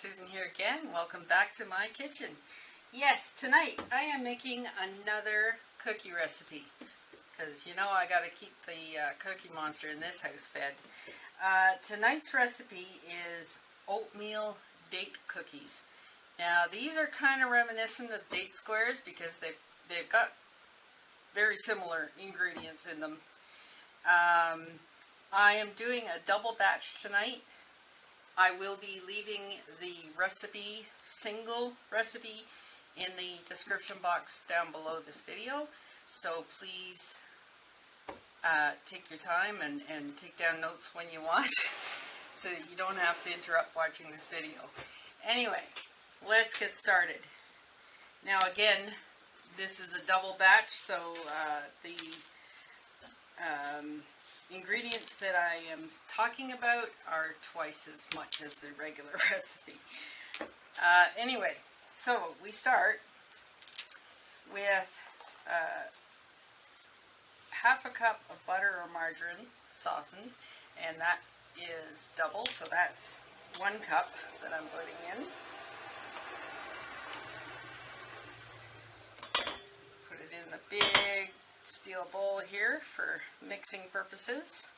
Susan here again. Welcome back to my kitchen. Yes, tonight I am making another cookie recipe because you know I got to keep the cookie monster in this house fed. Tonight's recipe is oatmeal date cookies. Now these are kind of reminiscent of date squares because they've got very similar ingredients in them. I am doing a double batch tonight. I will be leaving the recipe, single recipe, in the description box down below this video. So please take your time and take down notes when you want so you don't have to interrupt watching this video. Anyway, let's get started. Now again, this is a double batch, so the ingredients that I am talking about are twice as much as the regular recipe. Anyway, so we start with half a cup of butter or margarine softened, and that is double, so that's 1 cup that I'm putting in. Put it in the big steel bowl here for mixing purposes.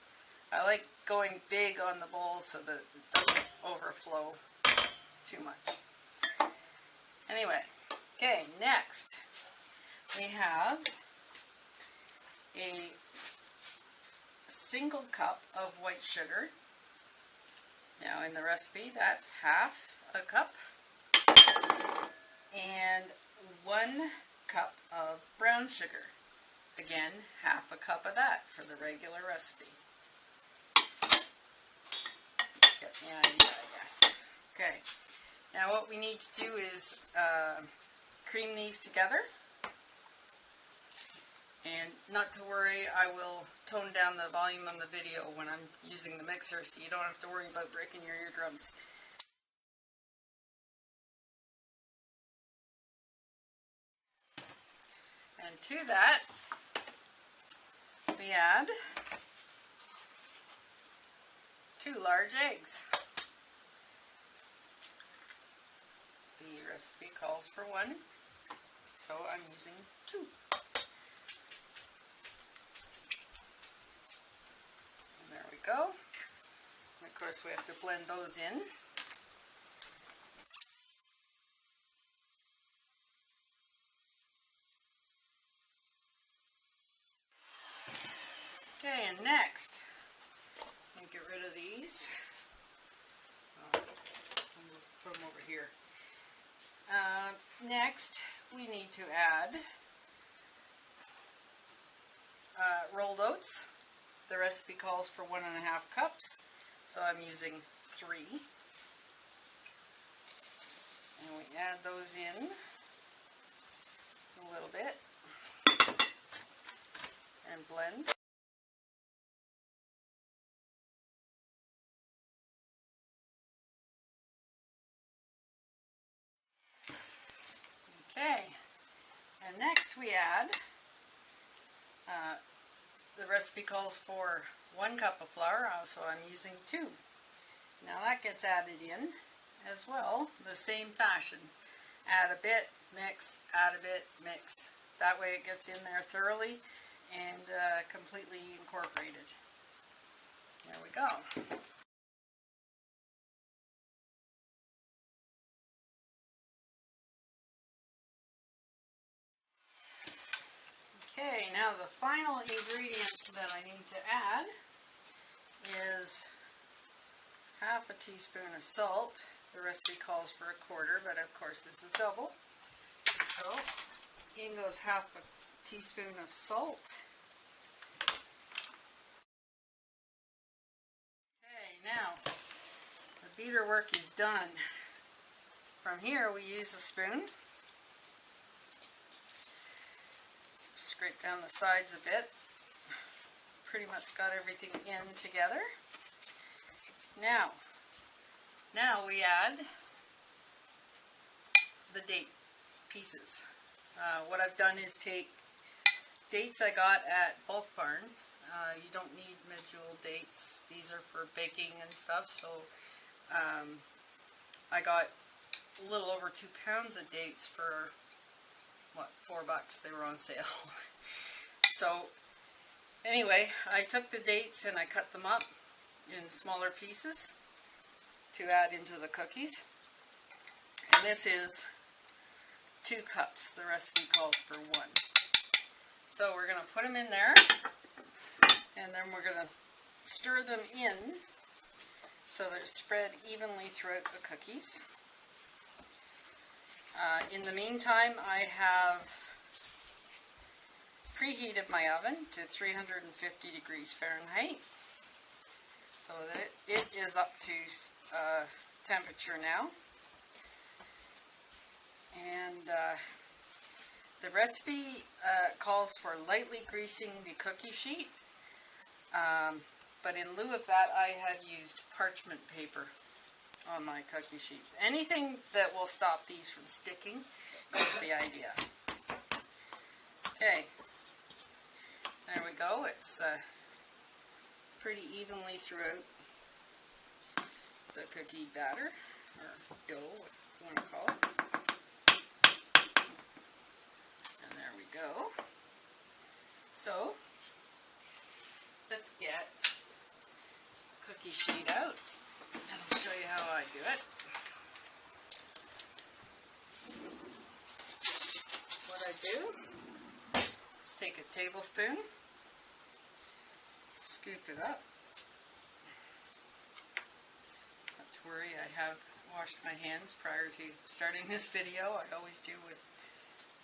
I like going big on the bowl so that it doesn't overflow too much. Anyway, okay, next we have a single cup of white sugar. Now in the recipe that's half a cup, and 1 cup of brown sugar. Again, half a cup of that for the regular recipe. Get the idea, I guess. Okay, now what we need to do is cream these together. And not to worry, I will tone down the volume on the video when I'm using the mixer, so you don't have to worry about breaking your eardrums. And to that, we add 2 large eggs. The recipe calls for 1, so I'm using 2. And there we go. And of course we have to blend those in. Okay, and next, let me get rid of these. I'll put them over here. Next, we need to add rolled oats. The recipe calls for 1.5 cups, so I'm using 3. And we add those in a little bit and blend. Okay, and next we add, the recipe calls for 1 cup of flour, so I'm using 2. Now that gets added in as well, the same fashion. Add a bit, mix, add a bit, mix. That way it gets in there thoroughly and completely incorporated. There we go. Okay, now the final ingredient that I need to add is half a teaspoon of salt. The recipe calls for 1/4, but of course this is double. So in goes half a teaspoon of salt. Okay, now the beater work is done. From here we use a spoon. Scrape down the sides a bit. Pretty much got everything in together. Now we add the date pieces. What I've done is take dates I got at Bulk Barn. You don't need medjool dates. These are for baking and stuff. So I got a little over 2 pounds of dates for, what, $4? They were on sale. So, anyway, I took the dates and I cut them up in smaller pieces to add into the cookies. And this is 2 cups. The recipe calls for 1. So we're going to put them in there, and then we're going to stir them in so they're spread evenly throughout the cookies. In the meantime, I have preheated my oven to 350 degrees Fahrenheit, so that it is up to temperature now. And the recipe calls for lightly greasing the cookie sheet, but in lieu of that I have used parchment paper on my cookie sheets. Anything that will stop these from sticking is the idea. Okay, there we go. It's pretty evenly throughout the cookie batter, or dough, what you want to call it. And there we go. So, let's get cookie sheet out, and I'll show you how I do it. What I do is take a tablespoon, scoop it up. Not to worry, I have washed my hands prior to starting this video. I always do with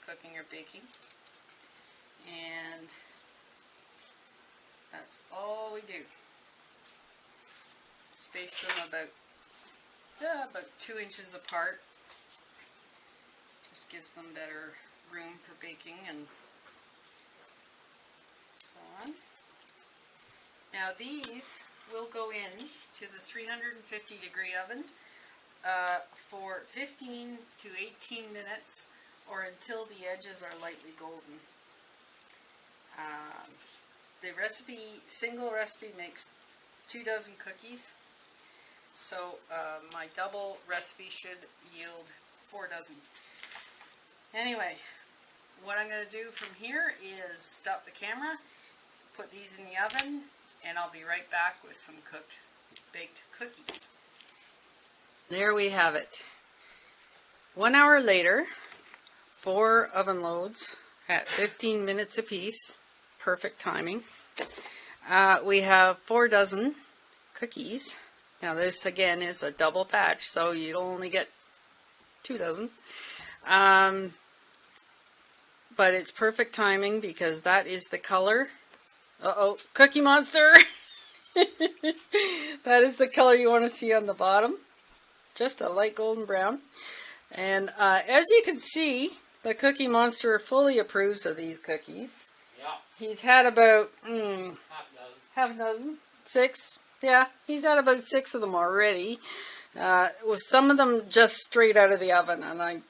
cooking or baking. And that's all we do. Space them about 2 inches apart. Just gives them better room for baking and so on. Now these will go in to the 350 degree oven for 15 to 18 minutes, or until the edges are lightly golden. The single recipe makes 2 dozen cookies, so my double recipe should yield 4 dozen. Anyway, what I'm going to do from here is stop the camera, put these in the oven, and I'll be right back with some baked cookies. There we have it. 1 hour later, 4 oven loads at 15 minutes apiece. Perfect timing. We have 4 dozen cookies. Now this again is a double batch, so you'll only get 2 dozen. But it's perfect timing because that is the color. Uh-oh, Cookie Monster! That is the color you want to see on the bottom. Just a light golden brown. And as you can see, the Cookie Monster fully approves of these cookies. Yeah. He's had about Half a dozen. 6. Yeah, he's had about 6 of them already. With some of them just straight out of the oven, and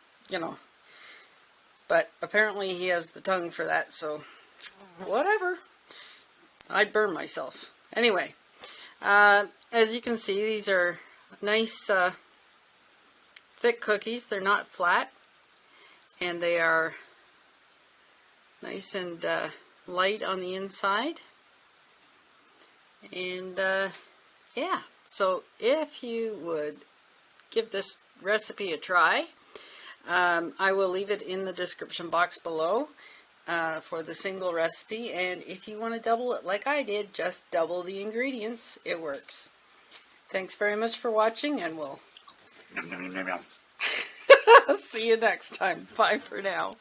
but apparently he has the tongue for that, so whatever. I'd burn myself. Anyway, as you can see, these are nice thick cookies. They're not flat, and they are nice and light on the inside. And yeah, so if you would give this recipe a try, I will leave it in the description box below for the single recipe, and if you want to double it like I did, just double the ingredients. It works. Thanks very much for watching, and we'll see you next time. Bye for now.